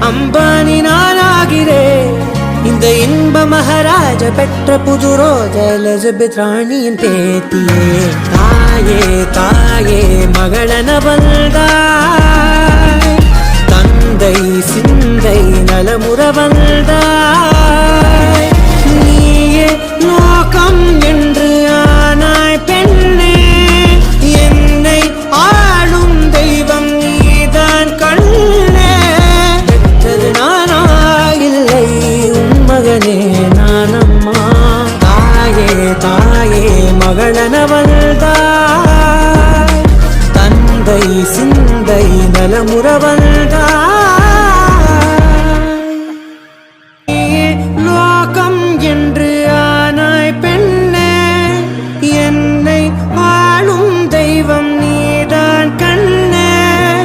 அம்பானி நானாகிறேன். இந்த இன்ப மகாராஜ பெற்ற புது ரோஜ எலிசபெத் ராணியின் பேத்தியே. தாயே தாயே மகளன வந்தாய், தந்தை சிந்தை நலமுற வந்தாய். நீயே லோகம் என்று ஆனாய் பெண்ணே, என்னை ஆளும் தெய்வம் நீதான் கண்ணே. பெற்றது நானா இல்லை உன் மகனே நானம்மா. தாயே தாயே மகளன வந்தாய், தந்தை சிந்தை நலமுற வந்தாய்.